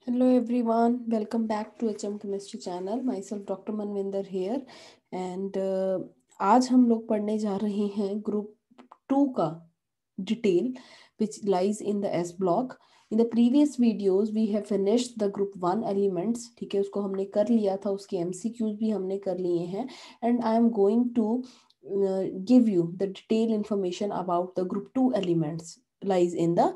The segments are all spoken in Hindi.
Hello everyone, welcome back to HM Chemistry channel. Myself Dr. Manvinder here and आज हम लोग पढ़ने जा रहे हैं ग्रुप 2 का detail which lies in the S block. In the previous videos we have finished the group 1 elements. ठीक है, उसको हमने कर लिया था, उसके MCQs भी हमने कर लिए हैं and I am going to give you the detailed information about the group 2 elements lies in the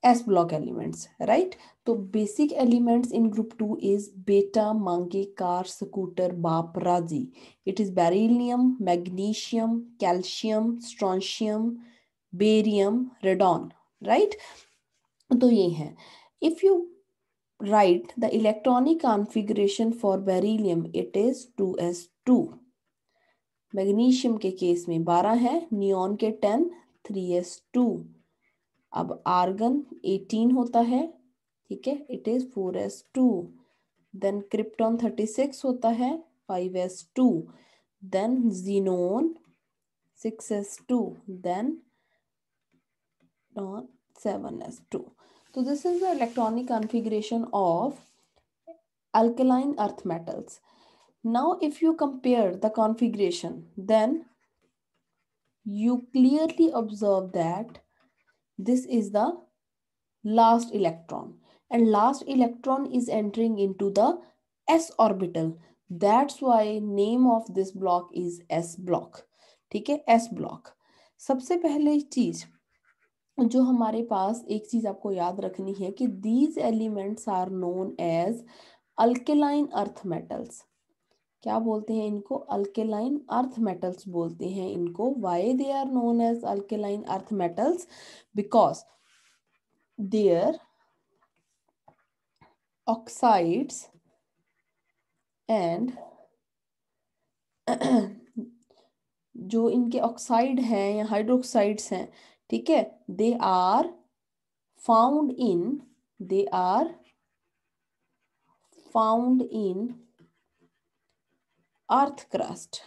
S block elements, right? So basic elements in group 2 is beta, mangi, car, scooter, bap, raji. It is beryllium, magnesium, calcium, strontium, barium, radon, right? तो ये है. If you write the electronic configuration for beryllium, it is 2s2. Magnesium के केस में 12 है, नियॉन के 10, 3s2. अब आर्गन 18 होता है, ठीक है, it is 4s2. Then krypton 36 होता है, 5s2. Then xenon 6s2. Then 7s2. तो this is the electronic configuration of alkaline earth metals. Now if you compare the configuration, then you clearly observe that this is the last electron and last electron is entering into the s orbital. That's why name of this block is s block. ठीक है, s block. सबसे पहले चीज जो हमारे पास एक चीज आपको याद रखनी है कि these elements are known as alkaline earth metals. क्या बोलते हैं इनको? अल्केलाइन अर्थ मेटल्स बोलते हैं इनको. Why they are known as alkaline earth metals? Because their oxides and जो इनके ऑक्साइड हैं या हाइड्रोक्साइड्स हैं, ठीक है, they are found in earth crust.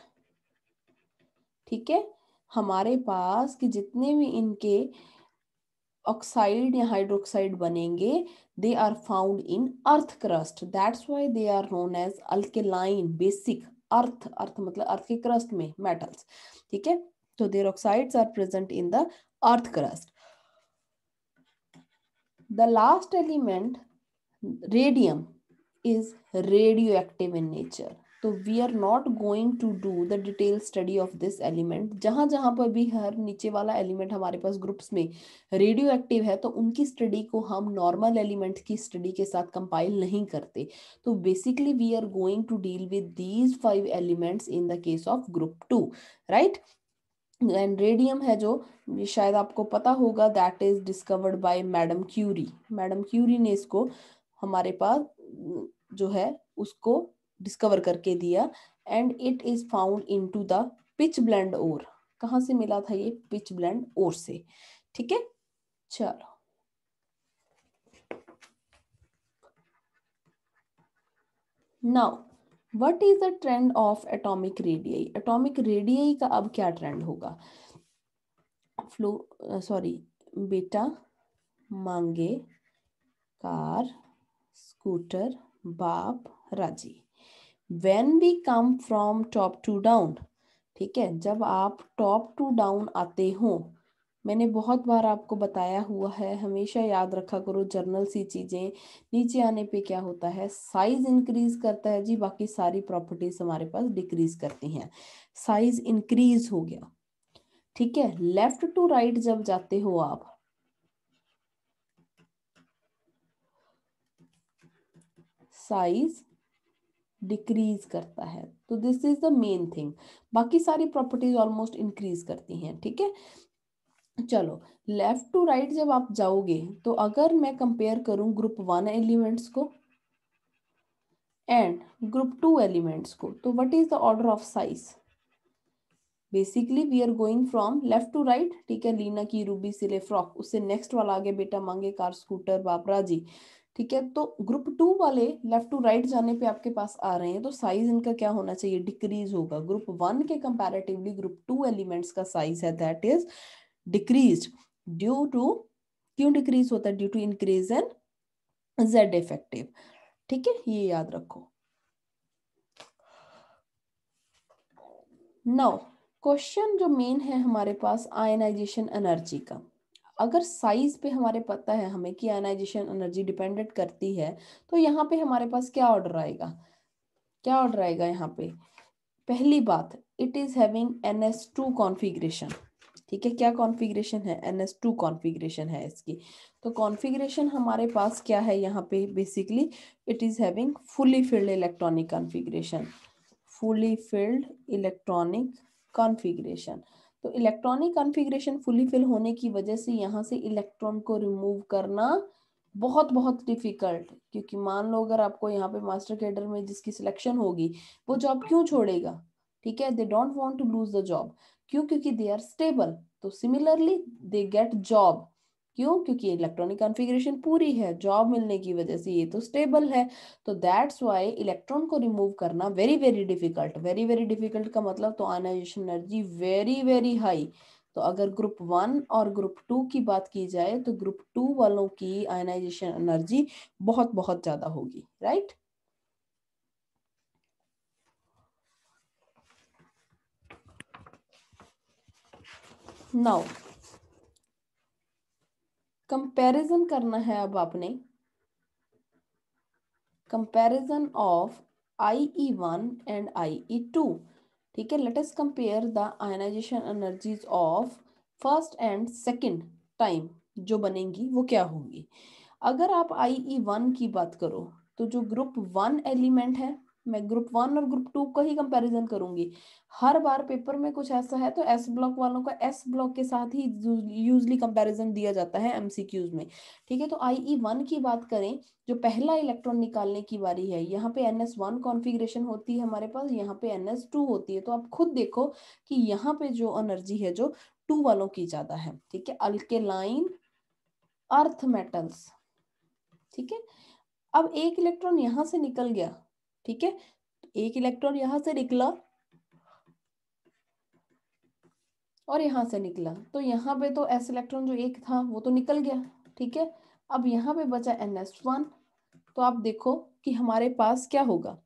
ठीक है, हमारे पास कि जितने भी इनके ऑक्साइड या हाइड्रोक्साइड बनेंगे, they are found in earth crust. That's why they are known as alkaline basic earth. अर्थ मतलब अर्थ के क्रस्ट में मेटल्स. ठीक है, तो their oxides are present in the earth crust. The last element, radium, is radioactive in nature. तो we are not going to do the detail study of this element. जहां जहां पर भी हर नीचे वाला एलिमेंट हमारे पास ग्रुप्स में रेडियो एक्टिव है, तो उनकी स्टडी को हम नॉर्मल एलिमेंट की स्टडी के साथ कंपाइल नहीं करते. तो basically we are going to deal with these 5 elements in the case of group 2, right. And radium है जो शायद आपको पता होगा, that is discovered by madam Curie. Madam Curie ने इसको हमारे पास जो है उसको डिस्कवर करके दिया. And it is found into the pitchblende ore. कहाँ से मिला था ये? पिच ब्लेंड ओर से. ठीक है, चलो now what is the trend of atomic radii? Atomic radii का अब क्या ट्रेंड होगा? बेटा, मांगे, कार, स्कूटर, बाप, राजी. When we come from top to down, ठीक है, जब आप टॉप टू डाउन आते हो, मैंने बहुत बार आपको बताया हुआ है, हमेशा याद रखा करो जर्नल सी चीजें. नीचे आने पे क्या होता है? साइज इंक्रीज करता है जी, बाकी सारी प्रॉपर्टीज हमारे पास डिक्रीज करती हैं. साइज इंक्रीज हो गया, ठीक है. लेफ्ट टू राइट जब जाते हो आप, साइज डिक्रीज करता है. तो this is the main thing. बाकी सारी प्रॉपर्टीज ऑलमोस्ट इंक्रीज करती हैं. ठीक है, चलो लेफ्ट टू राइट जब आप जाओगे, तो अगर मैं कंपेयर करूं ग्रुप 1 एलिमेंट्स को एंड ग्रुप 2 एलिमेंट्स को, तो what is the order of size? Basically we are going from left to right. ठीक है, लीना की, रूबी, सिले, फ्रॉक, उससे नेक्स्ट वाला आगे बेटा, मांगे, कार, स्कूटर, बापरा जी. ठीक है, तो ग्रुप 2 वाले लेफ्ट टू राइट जाने पे आपके पास आ रहे हैं, तो साइज इनका क्या होना चाहिए? डिक्रीज होगा. ग्रुप 1 के कंपैरेटिवली ग्रुप 2 एलिमेंट्स का साइज है that is decrease due to, क्यों डिक्रीज होता है? Due to increase in Z effective. ठीक है, ये याद रखो। नाउ क्वेश्चन जो मेन है हमारे पास आयनाइजेशन एनर्जी का। अगर साइज पे हमारे पता है हमें कि आयनाइजेशन एनर्जी डिपेंडेंट करती है, तो यहाँ पे हमारे पास क्या ऑर्डर आएगा, क्या ऑर्डर आएगा यहाँ पे। पहली बात, it is having NS2 configuration. ठीक है, क्या कॉन्फ़िगरेशन है, NS2 कॉन्फ़िगरेशन है इसकी। तो कॉन्फ़िगरेशन हमारे पास क्या है यहाँ पे, basically it is having fully filled electronic configuration, fully filled electronic configuration. तो इलेक्ट्रॉनिक कॉन्फ़िगरेशन फुली फिल होने की वजह से यहाँ से इलेक्ट्रॉन को रिमूव करना बहुत बहुत डिफिकल्ट, क्योंकि मान लो अगर आपको यहाँ पे मास्टर कैडर में जिसकी सिलेक्शन होगी, वो जॉब क्यों छोड़ेगा, ठीक है, they don't want to lose the job. क्यों, क्योंकि दे आर स्टेबल। तो सिमिलरली दे गेट जॉब, क्यों, क्योंकि इलेक्ट्रॉनिक कॉन्फ़िगरेशन पूरी है, जॉब मिलने की वजह से, ये तो स्टेबल है। तो दैट्स वाई इलेक्ट्रॉन को रिमूव करना very very difficult. Very very difficult का मतलब तो ionization energy very very high. तो अगर ग्रुप 1 और ग्रुप 2 की बात की जाए, तो ग्रुप 2 वालों की आयनाइजेशन एनर्जी बहुत बहुत ज्यादा होगी, राइट। नाउ कंपैरिजन करना है अब आपने, comparison of IE1 and IE2। ठीक है, let us compare the ionization energies of first and second time जो बनेंगी वो क्या होंगी। अगर आप IE1 की बात करो, तो जो ग्रुप 1 एलिमेंट है, मैं ग्रुप 1 और ग्रुप 2 का ही कंपैरिजन करूंगी। हर बार पेपर में कुछ ऐसा है तो एस ब्लॉक वालों का एस ब्लॉक के साथ ही यूजली कंपैरिजन दिया जाता है MCQs में। ठीक है, तो IE1 की बात करें, जो पहला इलेक्ट्रॉन निकालने की बारी है, यहाँ पे NS1 कॉन्फ़िगरेशन होती है हमारे पास, यहाँ पे NS2 होती है। तो आप खुद देखो कि यहाँ पे जो एनर्जी है जो 2 वालों की ज्यादा है। ठीक है, अल्केलाइन अर्थ मेटल्स। ठीक है, अब एक इलेक्ट्रॉन यहां से निकल गया, ठीक है, एक इलेक्ट्रॉन यहां से निकला और यहां से निकला, तो यहाँ पे तो एस इलेक्ट्रॉन जो एक था वो तो निकल गया। ठीक है, अब यहाँ पे बचा NS1। तो आप देखो कि हमारे पास क्या होगा,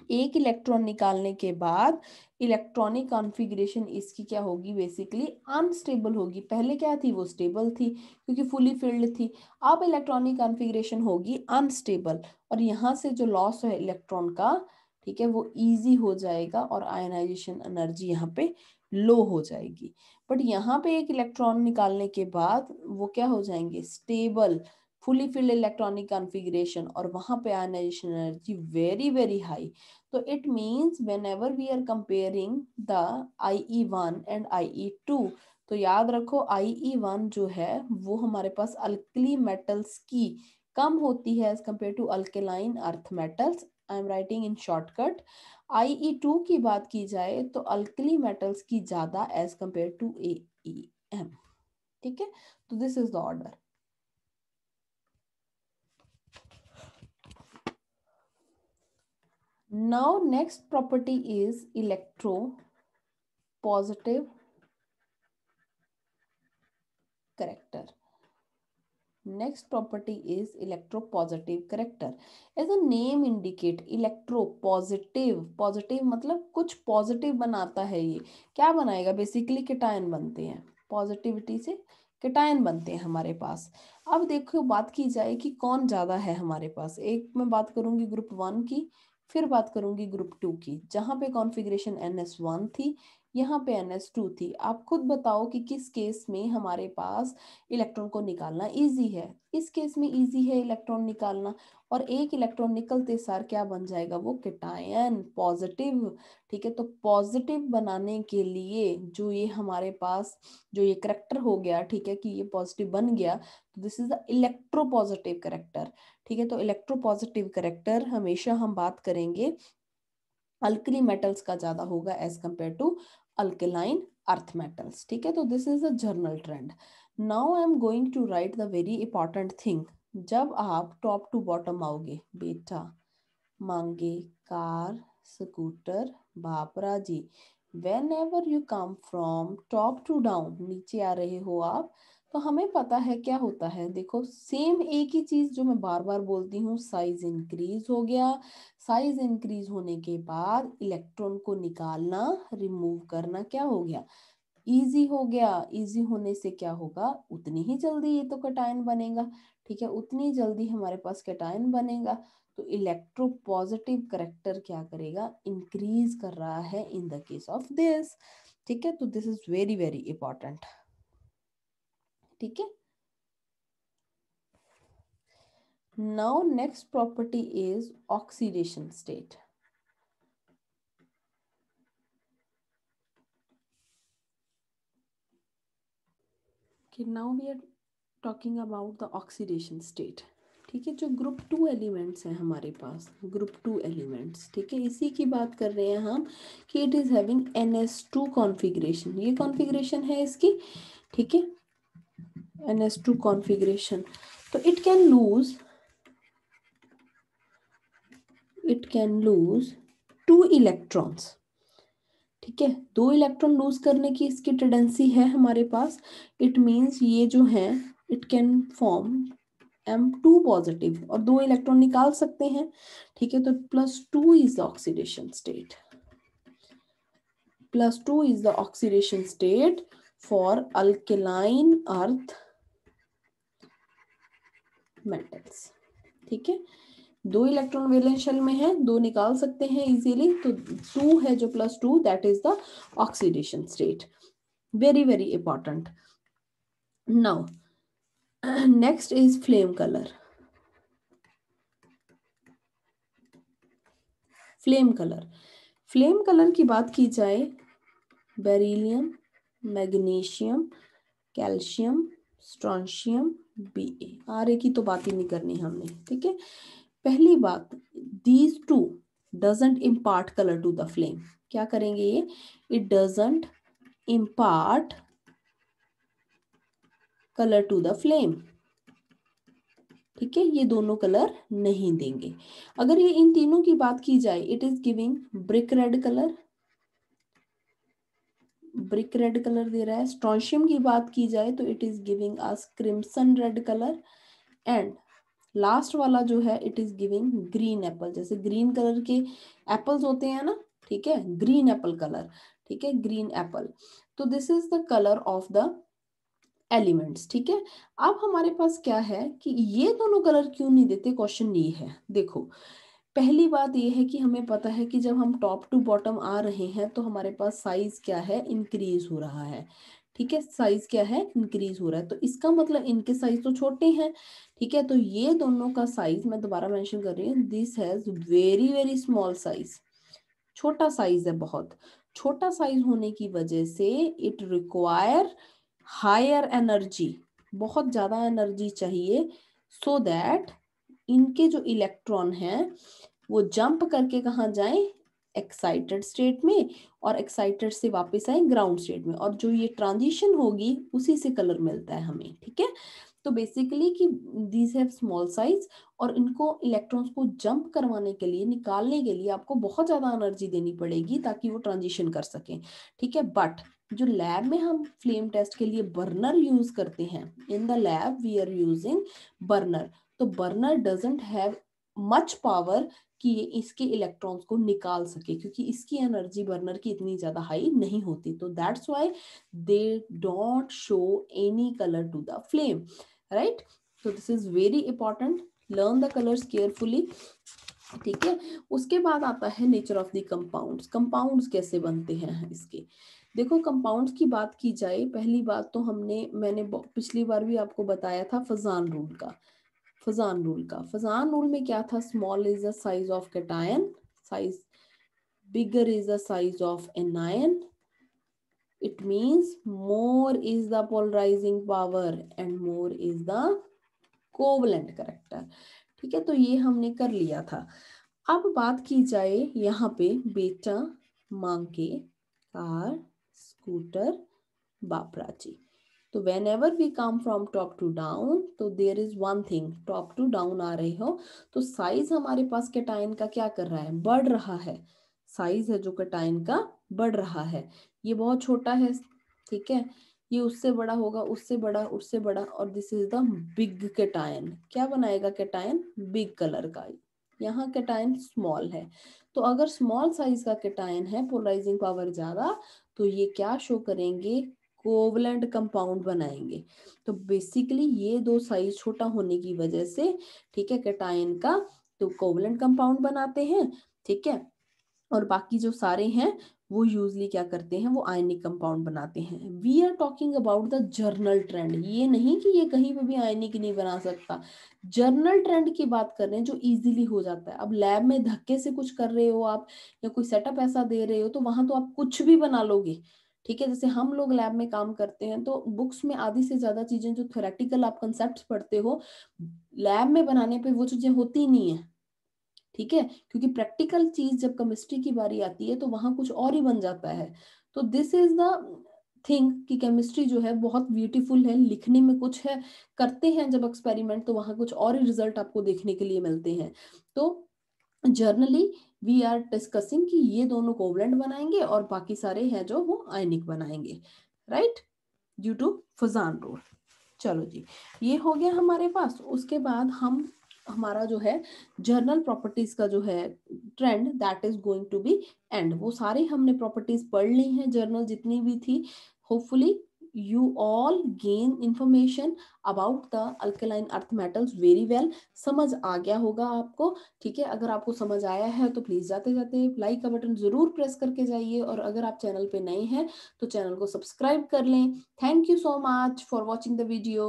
एक इलेक्ट्रॉन निकालने के बाद इलेक्ट्रॉनिक कॉन्फ़िगरेशन इसकी क्या होगी, बेसिकली अनस्टेबल होगी। पहले क्या थी, वो स्टेबल थी क्योंकि फुली फिल्ड थी। अब इलेक्ट्रॉनिक कॉन्फ़िगरेशन होगी अनस्टेबल, और यहाँ से जो लॉस है इलेक्ट्रॉन का, ठीक है, वो इजी हो जाएगा और आयनाइजेशन एनर्जी यहाँ पे लो हो जाएगी। बट यहाँ पे एक इलेक्ट्रॉन निकालने के बाद वो क्या हो जाएंगे, stable, fully filled electronic configuration, और वहां पे ionization energy very very high. So it means whenever we are comparing the IE1 and IE2, तो याद रखो IE1 जो है वो हमारे पास अल्कली मेटल्स की कम होती है as compare to alkaline earth metals. I am writing in shortcut. IE2 की बात की जाए तो अल्कली मेटल्स की ज्यादा एज कम्पेयर टू AEM। ठीक है, तो this is the order. Now next property is electropositive character. Next property is electropositive character. As the name indicate, electropositive, positive मतलब कुछ पॉजिटिव बनाता है। ये क्या बनाएगा, बेसिकली केटायन बनते हैं, पॉजिटिविटी से केटायन बनते हैं हमारे पास। अब देखो बात की जाए कि कौन ज्यादा है हमारे पास, एक मैं बात करूंगी ग्रुप 1 की, फिर बात करूंगी ग्रुप 2 की, जहां पे कॉन्फ़िगरेशन NS1 थी, यहाँ पे NS2 थी। आप खुद बताओ कि किस केस में हमारे पास इलेक्ट्रॉन को निकालना इजी है। इस केस में इजी है इलेक्ट्रॉन निकालना, और एक इलेक्ट्रॉन निकलते सार क्या बन जाएगा, वो केटायन, पॉजिटिव। ठीक है, तो पॉजिटिव बनाने के लिए जो ये हमारे पास जो ये करेक्टर हो गया, ठीक है, कि ये पॉजिटिव बन गया, तो this is the electropositive character. ठीक है, तो इलेक्ट्रोपॉजिटिव करेक्टर हमेशा हम बात करेंगे अल्कली मेटल्स का ज्यादा होगा as compare to alkaline earth metals. ठीक है, तो this is a general trend. Now I am going to write the very important thing. जब आप टॉप टू बॉटम आओगे बेटा, मांगे कार, स्कूटर, बापरा जी, whenever you come from top to down, नीचे आ रहे हो आप, तो हमें पता है क्या होता है, देखो सेम एक ही चीज जो मैं बार बार बोलती हूँ, साइज इंक्रीज हो गया। साइज इंक्रीज होने के बाद इलेक्ट्रॉन को निकालना, रिमूव करना क्या हो गया, इजी हो गया। इजी होने से क्या होगा, उतनी ही जल्दी ये तो कैटायन बनेगा। ठीक है, उतनी जल्दी हमारे पास कैटायन बनेगा। तो इलेक्ट्रो पॉजिटिव करेक्टर क्या करेगा, इंक्रीज कर रहा है in the case of this. ठीक है, तो this is very very important. ठीक है, now next property is oxidation state. Now we are talking about the oxidation state. ठीक है, जो ग्रुप 2 एलिमेंट्स हैं हमारे पास, ग्रुप 2 एलिमेंट्स, ठीक है, इसी की बात कर रहे हैं हम कि it is having NS2 configuration. ये कॉन्फ़िगरेशन है इसकी। ठीक है, NS2 कॉन्फ़िगरेशन। तो इट कैन लूज 2 इलेक्ट्रॉन्स। ठीक है, 2 इलेक्ट्रॉन लूज करने की इसकी टेंडेंसी है हमारे पास। इट मीन्स ये जो है, it can form M2 positive और 2 इलेक्ट्रॉन निकाल सकते हैं। ठीक है, तो +2 is the oxidation state. +2 is the oxidation state for alkaline earth metals. ठीक है, 2 इलेक्ट्रॉन वैलेंस शेल में है, 2 निकाल सकते हैं इजीली, तो 2 है जो +2, that is the oxidation state. Very very important. Now next is flame colour. Flame colour, flame colour की बात की जाए, beryllium, magnesium, calcium, strontium, Ba। Ra की तो बात ही नहीं करनी हमने। ठीक है, पहली बात, these two doesn't impart colour to the flame. क्या करेंगे ये, it doesn't impart colour to the flame. ठीक है, ये दोनों कलर नहीं देंगे। अगर ये इन तीनों की बात की जाए, it is giving brick red colour, brick red colour दे रहा है। स्ट्रोंशियम की बात की जाए तो it is giving us crimson red colour. And last वाला जो है, it is giving green apple, जैसे ग्रीन कलर के एप्पल्स होते हैं ना। ठीक है, ग्रीन एप्पल कलर। ठीक है, ग्रीन एप्पल। तो this is the colour of the elements. ठीक है, अब हमारे पास क्या है कि ये दोनों कलर क्यों नहीं देते, क्वेश्चन ये है। देखो, पहली बात ये है कि हमें पता है कि जब हम टॉप टू बॉटम आ रहे हैं तो हमारे पास साइज क्या है, इंक्रीज हो रहा है। ठीक है, साइज क्या है, इंक्रीज हो रहा है, तो इसका मतलब इनके साइज तो छोटे हैं। ठीक है, तो ये दोनों का साइज मैं दोबारा मेंशन कर रही हूँ, this has very very small size. छोटा साइज है, बहुत छोटा साइज होने की वजह से इट रिक्वायर हायर एनर्जी, बहुत ज्यादा एनर्जी चाहिए, सो दैट इनके जो इलेक्ट्रॉन हैं वो जंप करके कहाँ जाएं, एक्साइटेड स्टेट में, और एक्साइटेड से वापस आए ग्राउंड स्टेट में, और जो ये ट्रांजिशन होगी उसी से कलर मिलता है हमें। ठीक है, तो बेसिकली कि दीज हैव स्मॉल साइज, और इनको इलेक्ट्रॉन्स को जंप करवाने के लिए, निकालने के लिए आपको बहुत ज्यादा एनर्जी देनी पड़ेगी ताकि वो ट्रांजिशन कर सकें। ठीक है, बट जो लैब में हम फ्लेम टेस्ट के लिए बर्नर यूज करते हैं, in the lab we are using burner, तो burner doesn't have much power कि ये इसके इलेक्ट्रॉन्स को निकाल सके, क्योंकि इसकी एनर्जी बर्नर की इतनी ज्यादा हाई नहीं होती, तो that's why they don't show any colour to the flame, right. so this is very important, learn the colors carefully। ठीक है, उसके बाद आता है nature of the compounds. Compounds कैसे बनते हैं इसके, देखो कंपाउंड्स की बात की जाए, पहली बात तो मैंने पिछली बार भी आपको बताया था फजान रूल का। फजान रूल में क्या था, small is the size of cation, size bigger is the size of anion, it means more is the polarizing power and more is the covalent character. ठीक है, तो ये हमने कर लिया था। अब बात की जाए यहाँ पे बेटा, मांके, कार, स्कूटर, बापराची, तो whenever we come from top to down, तो there is one thing, top to down आ रहे हो तो साइज हमारे पास कैटायन का क्या कर रहा है, बढ़ रहा है। साइज है जो कैटायन का बढ़ रहा है, ये बहुत छोटा है। ठीक है, ये उससे बड़ा होगा, उससे बड़ा, उससे बड़ा, और this is the big cation. क्या बनाएगा कैटायन? बिग कलर का। यहाँ कैटायन स्मॉल है। तो अगर स्मॉल साइज का कैटायन है, पोलराइजिंग पावर ज्यादा, तो ये क्या शो करेंगे? कोवलेंट कंपाउंड बनाएंगे। तो बेसिकली ये दो साइज छोटा होने की वजह से, ठीक है, कैटायन का, तो कोवलेंट कंपाउंड बनाते हैं, ठीक है, और बाकी जो सारे हैं वो यूजली क्या करते हैं? वो आयनिक कंपाउंड बनाते हैं। We are talking about the general trend, ये नहीं कि ये कहीं पे भी आयनिक नहीं बना सकता। जर्नल ट्रेंड की बात कर रहे हैं जो इजीली हो जाता है। अब लैब में धक्के से कुछ कर रहे हो आप, या कोई सेटअप ऐसा दे रहे हो, तो वहां तो आप कुछ भी बना लोगे, ठीक है। जैसे हम लोग लैब में काम करते हैं तो बुक्स में आधी से ज्यादा चीजें जो थ्योरेटिकल आप कंसेप्ट पढ़ते हो, लैब में बनाने पे वो चीजें होती नहीं है, ठीक है, क्योंकि प्रैक्टिकल चीज जब केमिस्ट्री की बारी आती है तो वहां कुछ और ही बन जाता है। तो दिस इज द थिंग कि केमिस्ट्री जो है बहुत ब्यूटीफुल है, लिखने में कुछ है, करते हैं जब एक्सपेरिमेंट तो वहां कुछ और ही रिजल्ट आपको देखने के लिए मिलते हैं। तो जर्नली वी आर डिस्कसिंग कि ये दोनों कोवलेंट बनाएंगे और बाकी सारे हैं जो वो आयनिक बनाएंगे, right, due to Fazan rule. चलो जी, ये हो गया हमारे पास। उसके बाद हम, हमारा जो है जर्नल प्रॉपर्टीज का जो है trend, that is going to be end. वो सारे हमने प्रॉपर्टीज पढ़ ली हैं जर्नल जितनी भी थी। Hopefully you all gain information about the alkaline earth metals very well। समझ आ गया होगा आपको, ठीक है। अगर आपको समझ आया है तो प्लीज जाते जाते लाइक का बटन जरूर प्रेस करके जाइए, और अगर आप चैनल पे नए हैं तो चैनल को सब्सक्राइब कर लें। Thank you so much for watching the video.